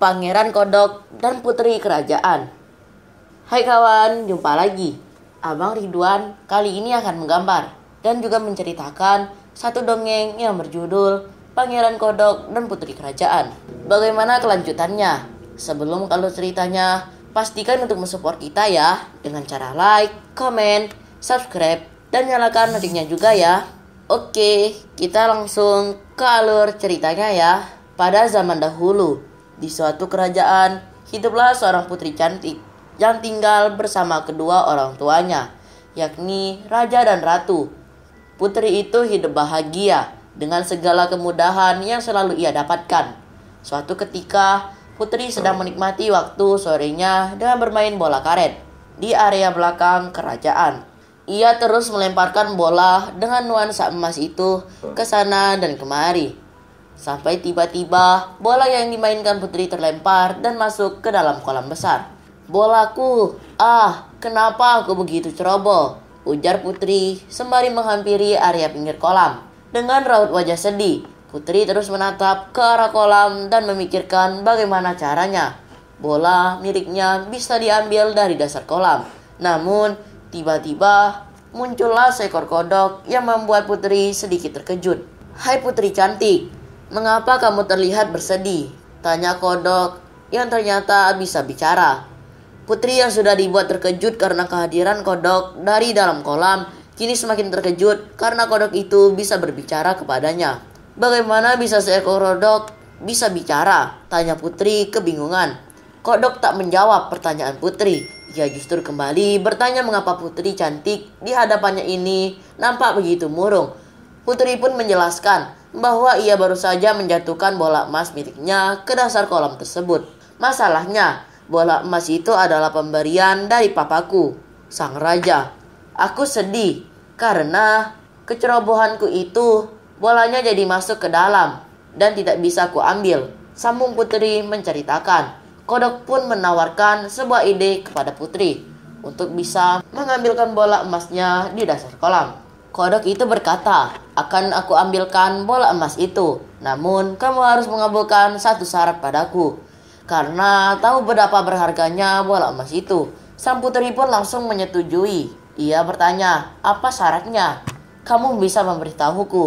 Pangeran Kodok dan Putri Kerajaan. Hai kawan, jumpa lagi. Abang Ridwan kali ini akan menggambar dan juga menceritakan satu dongeng yang berjudul Pangeran Kodok dan Putri Kerajaan. Bagaimana kelanjutannya? Sebelum kalau ceritanya, pastikan untuk mensupport kita ya dengan cara like, comment, subscribe, dan nyalakan loncengnya juga ya. Oke, kita langsung ke alur ceritanya ya. Pada zaman dahulu, di suatu kerajaan, hiduplah seorang putri cantik yang tinggal bersama kedua orang tuanya, yakni raja dan ratu. Putri itu hidup bahagia dengan segala kemudahan yang selalu ia dapatkan. Suatu ketika, putri sedang menikmati waktu sorenya dengan bermain bola karet di area belakang kerajaan. Ia terus melemparkan bola dengan nuansa emas itu ke sana dan kemari. Sampai tiba-tiba bola yang dimainkan putri terlempar dan masuk ke dalam kolam besar. "Bolaku, kenapa aku begitu ceroboh?" ujar putri sembari menghampiri area pinggir kolam. Dengan raut wajah sedih, putri terus menatap ke arah kolam dan memikirkan bagaimana caranya bola miliknya bisa diambil dari dasar kolam. Namun, tiba-tiba muncullah seekor kodok yang membuat putri sedikit terkejut. "Hai putri cantik, mengapa kamu terlihat bersedih?" tanya kodok yang ternyata bisa bicara. Putri yang sudah dibuat terkejut karena kehadiran kodok dari dalam kolam, kini semakin terkejut karena kodok itu bisa berbicara kepadanya. "Bagaimana bisa seekor kodok bisa bicara?" tanya putri kebingungan. Kodok tak menjawab pertanyaan putri. Ia justru kembali bertanya mengapa putri cantik di hadapannya ini nampak begitu murung. Putri pun menjelaskan bahwa ia baru saja menjatuhkan bola emas miliknya ke dasar kolam tersebut. "Masalahnya, bola emas itu adalah pemberian dari papaku, sang raja. Aku sedih karena kecerobohanku itu bolanya jadi masuk ke dalam dan tidak bisa ku ambil," sambung putri menceritakan. Kodok pun menawarkan sebuah ide kepada putri untuk bisa mengambilkan bola emasnya di dasar kolam. Kodok itu berkata, "Akan aku ambilkan bola emas itu. Namun kamu harus mengabulkan satu syarat padaku, karena tahu betapa berharganya bola emas itu." Sang putri pun langsung menyetujui. Ia bertanya, "Apa syaratnya?" "Kamu bisa memberitahuku.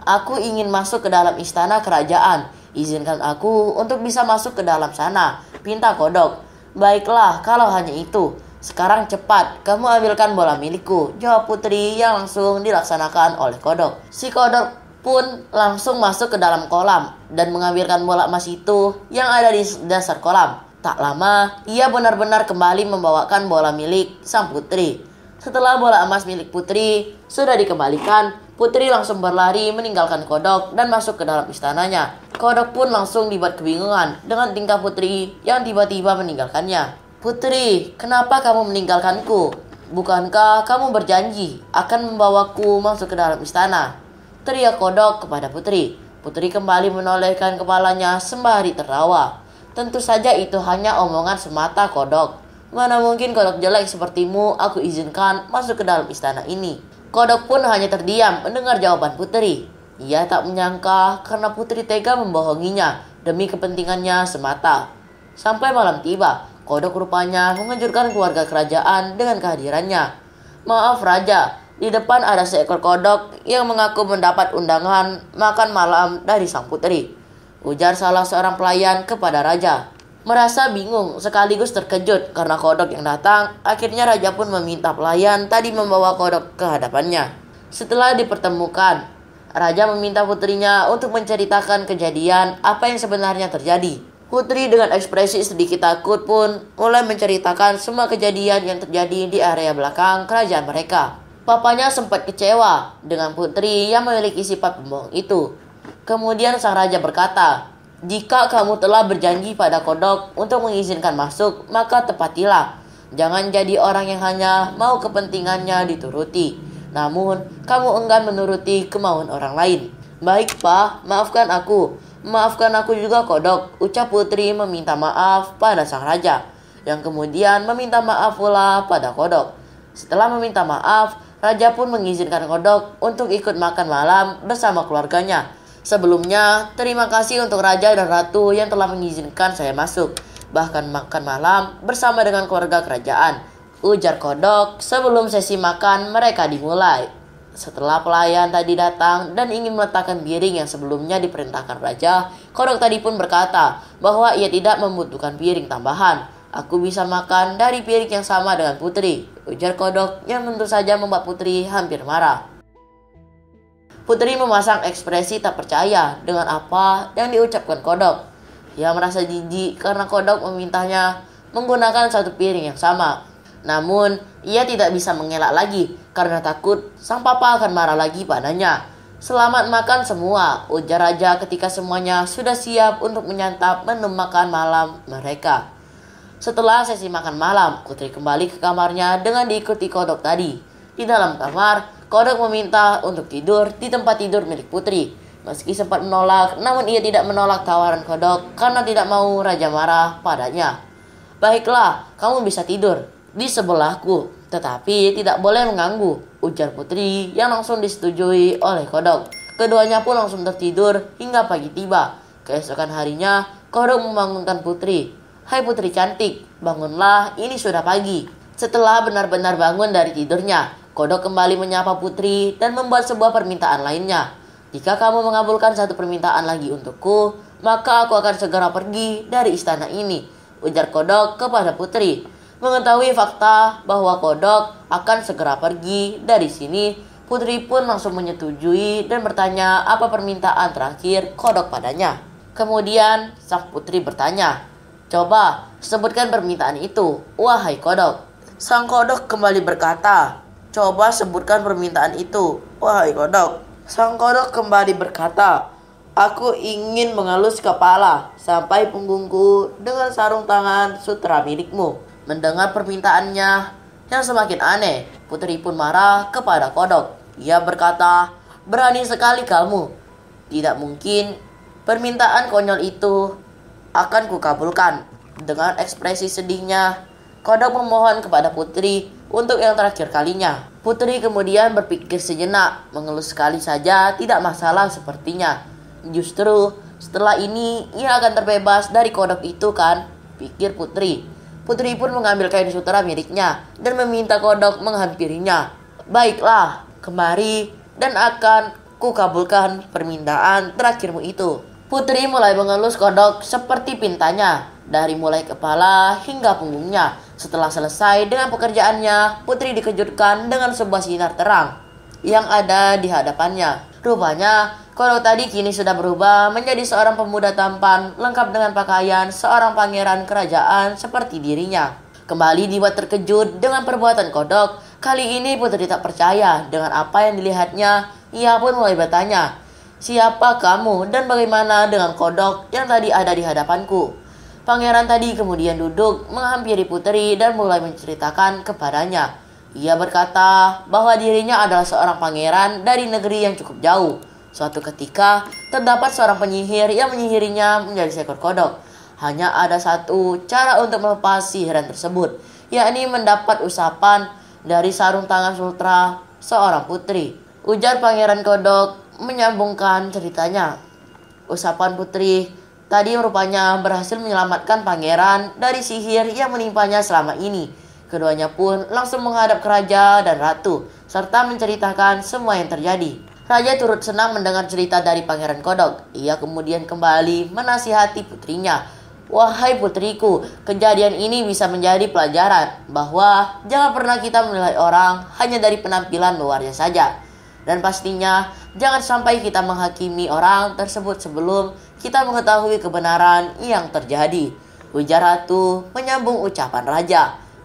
Aku ingin masuk ke dalam istana kerajaan. Izinkan aku untuk bisa masuk ke dalam sana," pinta kodok. "Baiklah, kalau hanya itu. Sekarang cepat, kamu ambilkan bola milikku," jawab putri yang langsung dilaksanakan oleh kodok. Si kodok pun langsung masuk ke dalam kolam dan mengambilkan bola emas itu yang ada di dasar kolam. Tak lama, ia benar-benar kembali membawakan bola milik sang putri. Setelah bola emas milik putri sudah dikembalikan, putri langsung berlari meninggalkan kodok dan masuk ke dalam istananya. Kodok pun langsung dibuat kebingungan dengan tingkah putri yang tiba-tiba meninggalkannya. "Putri, kenapa kamu meninggalkanku? Bukankah kamu berjanji akan membawaku masuk ke dalam istana?" teriak kodok kepada putri. Putri kembali menolehkan kepalanya sembari tertawa. "Tentu saja itu hanya omongan semata, kodok. Mana mungkin kodok jelek sepertimu aku izinkan masuk ke dalam istana ini." Kodok pun hanya terdiam mendengar jawaban putri. Ia tak menyangka karena putri tega membohonginya demi kepentingannya semata. Sampai malam tiba, kodok rupanya mengejutkan keluarga kerajaan dengan kehadirannya. "Maaf raja, di depan ada seekor kodok yang mengaku mendapat undangan makan malam dari sang putri," ujar salah seorang pelayan kepada raja. Merasa bingung sekaligus terkejut karena kodok yang datang, akhirnya raja pun meminta pelayan tadi membawa kodok ke hadapannya. Setelah dipertemukan, raja meminta putrinya untuk menceritakan kejadian apa yang sebenarnya terjadi. Putri dengan ekspresi sedikit takut pun mulai menceritakan semua kejadian yang terjadi di area belakang kerajaan mereka. Papanya sempat kecewa dengan putri yang memiliki sifat pembohong itu. Kemudian sang raja berkata, "Jika kamu telah berjanji pada kodok untuk mengizinkan masuk, maka tepatilah. Jangan jadi orang yang hanya mau kepentingannya dituruti, namun kamu enggan menuruti kemauan orang lain." "Baik, Pak, maafkan aku. Maafkan aku juga, kodok," ucap putri meminta maaf pada sang raja, yang kemudian meminta maaf pula pada kodok. Setelah meminta maaf, raja pun mengizinkan kodok untuk ikut makan malam bersama keluarganya. Sebelumnya, terima kasih untuk Raja dan Ratu yang telah mengizinkan saya masuk, bahkan makan malam bersama dengan keluarga kerajaan, ujar kodok sebelum sesi makan mereka dimulai. Setelah pelayan tadi datang dan ingin meletakkan piring yang sebelumnya diperintahkan Raja, kodok tadi pun berkata bahwa ia tidak membutuhkan piring tambahan. Aku bisa makan dari piring yang sama dengan putri, ujar kodok yang tentu saja membuat putri hampir marah. Putri memasang ekspresi tak percaya dengan apa yang diucapkan kodok. Ia merasa jijik karena kodok memintanya menggunakan satu piring yang sama. Namun, ia tidak bisa mengelak lagi karena takut sang papa akan marah lagi padanya. Selamat makan semua, ujar Raja ketika semuanya sudah siap untuk menyantap menu makan malam mereka. Setelah sesi makan malam, Putri kembali ke kamarnya dengan diikuti kodok tadi. Di dalam kamar, kodok meminta untuk tidur di tempat tidur milik Putri. Meski sempat menolak, namun ia tidak menolak tawaran kodok karena tidak mau Raja marah padanya. Baiklah, kamu bisa tidur di sebelahku, tetapi tidak boleh mengganggu, ujar Putri yang langsung disetujui oleh kodok. Keduanya pun langsung tertidur hingga pagi tiba. Keesokan harinya, kodok membangunkan Putri. Hai putri cantik, bangunlah, ini sudah pagi. Setelah benar-benar bangun dari tidurnya, kodok kembali menyapa Putri dan membuat sebuah permintaan lainnya. Jika kamu mengabulkan satu permintaan lagi untukku, maka aku akan segera pergi dari istana ini, ujar kodok kepada Putri. Mengetahui fakta bahwa kodok akan segera pergi dari sini, Putri pun langsung menyetujui dan bertanya apa permintaan terakhir kodok padanya. Kemudian sang putri bertanya, coba sebutkan permintaan itu, wahai kodok. Sang kodok kembali berkata, coba sebutkan permintaan itu, wahai kodok. Sang kodok kembali berkata, aku ingin mengelus kepala sampai punggungku dengan sarung tangan sutra milikmu. Mendengar permintaannya yang semakin aneh, Putri pun marah kepada kodok. Ia berkata, berani sekali kamu. Tidak mungkin permintaan konyol itu akan kukabulkan. Dengan ekspresi sedihnya, kodok memohon kepada Putri untuk yang terakhir kalinya. Putri kemudian berpikir sejenak, mengelus sekali saja tidak masalah sepertinya. Justru setelah ini ia akan terbebas dari kodok itu kan, pikir Putri. Putri pun mengambil kain sutra miliknya dan meminta kodok menghampirinya. Baiklah, kemari dan akan kukabulkan permintaan terakhirmu itu. Putri mulai mengelus kodok seperti pintanya, dari mulai kepala hingga punggungnya. Setelah selesai dengan pekerjaannya, Putri dikejutkan dengan sebuah sinar terang yang ada di hadapannya. Rupanya, kodok tadi kini sudah berubah menjadi seorang pemuda tampan, lengkap dengan pakaian seorang pangeran kerajaan seperti dirinya. Kembali dibuat terkejut dengan perbuatan kodok. Kali ini Putri tak percaya dengan apa yang dilihatnya. Ia pun mulai bertanya, siapa kamu dan bagaimana dengan kodok yang tadi ada di hadapanku? Pangeran tadi kemudian duduk menghampiri Putri dan mulai menceritakan kepadanya. Ia berkata bahwa dirinya adalah seorang pangeran dari negeri yang cukup jauh. Suatu ketika, terdapat seorang penyihir yang menyihirinya menjadi seekor kodok. Hanya ada satu cara untuk melepas sihiran tersebut, yakni mendapat usapan dari sarung tangan sutra seorang putri. Ujar pangeran kodok menyambungkan ceritanya. Usapan putri tadi rupanya berhasil menyelamatkan pangeran dari sihir yang menimpanya selama ini. Keduanya pun langsung menghadap ke raja dan ratu, serta menceritakan semua yang terjadi. Raja turut senang mendengar cerita dari pangeran kodok. Ia kemudian kembali menasihati putrinya. Wahai putriku, kejadian ini bisa menjadi pelajaran bahwa jangan pernah kita menilai orang hanya dari penampilan luarnya saja. Dan pastinya jangan sampai kita menghakimi orang tersebut sebelum kita mengetahui kebenaran yang terjadi. Ujar ratu menyambung ucapan raja.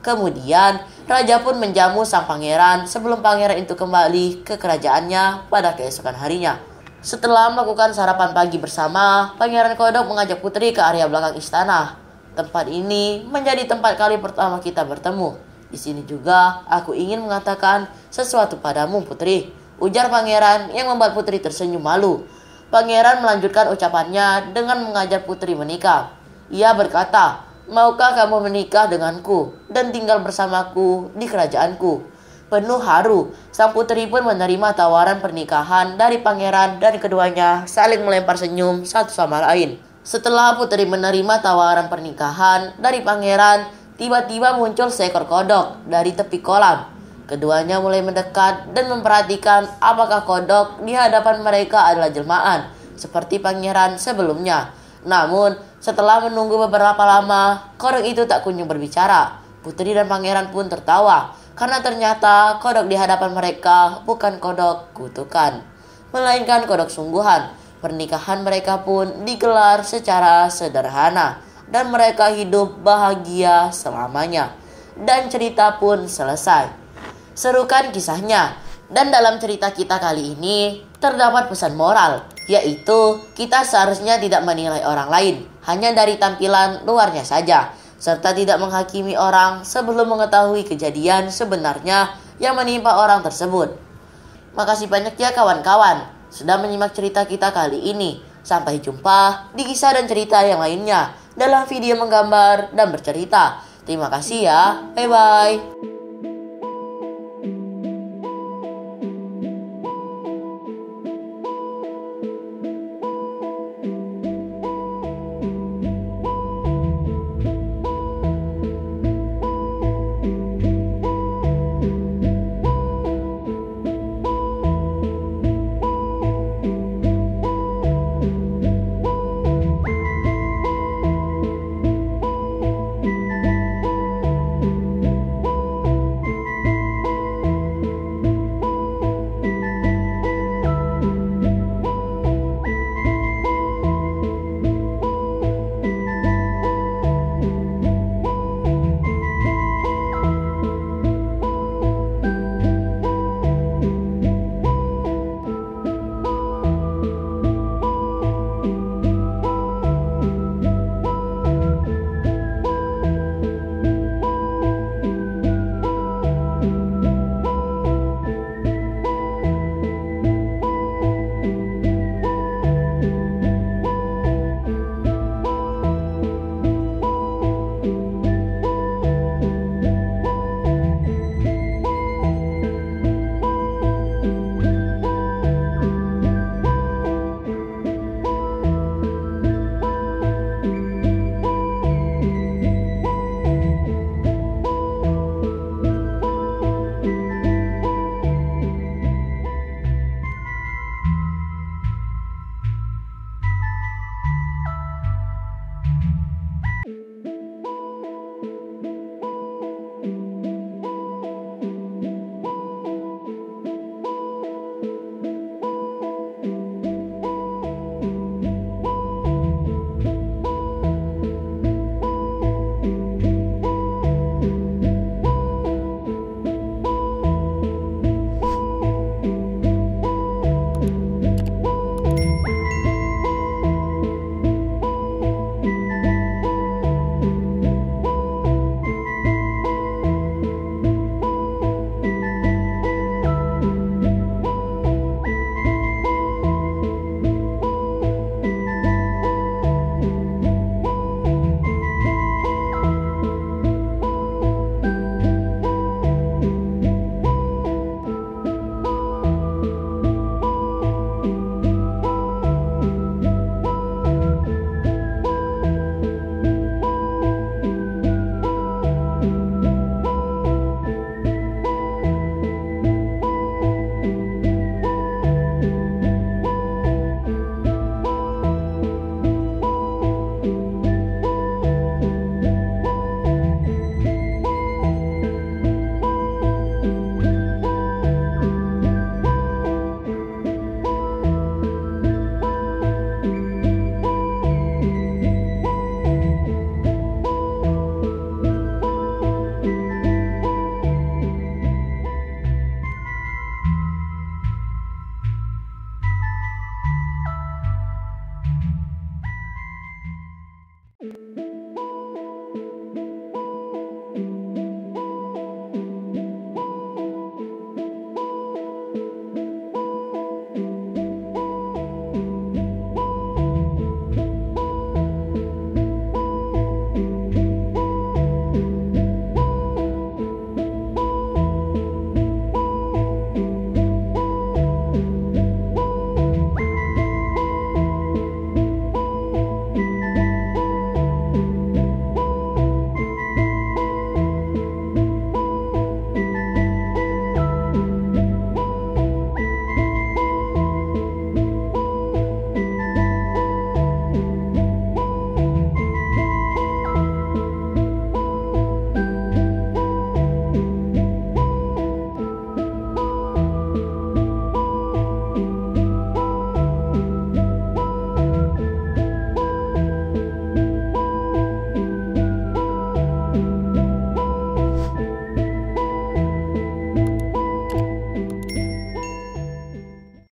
Kemudian raja pun menjamu sang pangeran sebelum pangeran itu kembali ke kerajaannya pada keesokan harinya. Setelah melakukan sarapan pagi bersama, pangeran kodok mengajak putri ke area belakang istana. Tempat ini menjadi tempat kali pertama kita bertemu. Di sini juga aku ingin mengatakan sesuatu padamu putri, ujar pangeran yang membuat putri tersenyum malu. Pangeran melanjutkan ucapannya dengan mengajak putri menikah. Ia berkata, maukah kamu menikah denganku dan tinggal bersamaku di kerajaanku? Penuh haru, sang putri pun menerima tawaran pernikahan dari pangeran dan keduanya saling melempar senyum satu sama lain. Setelah putri menerima tawaran pernikahan dari pangeran, tiba-tiba muncul seekor kodok dari tepi kolam. Keduanya mulai mendekat dan memperhatikan apakah kodok di hadapan mereka adalah jelmaan, seperti pangeran sebelumnya. Namun, setelah menunggu beberapa lama, kodok itu tak kunjung berbicara. Putri dan pangeran pun tertawa, karena ternyata kodok di hadapan mereka bukan kodok kutukan, melainkan kodok sungguhan. Pernikahan mereka pun digelar secara sederhana, dan mereka hidup bahagia selamanya. Dan cerita pun selesai. Serukan kisahnya. Dan dalam cerita kita kali ini terdapat pesan moral, yaitu kita seharusnya tidak menilai orang lain hanya dari tampilan luarnya saja, serta tidak menghakimi orang sebelum mengetahui kejadian sebenarnya yang menimpa orang tersebut. Makasih banyak ya kawan-kawan sudah menyimak cerita kita kali ini. Sampai jumpa di kisah dan cerita yang lainnya dalam video menggambar dan bercerita. Terima kasih ya, bye-bye.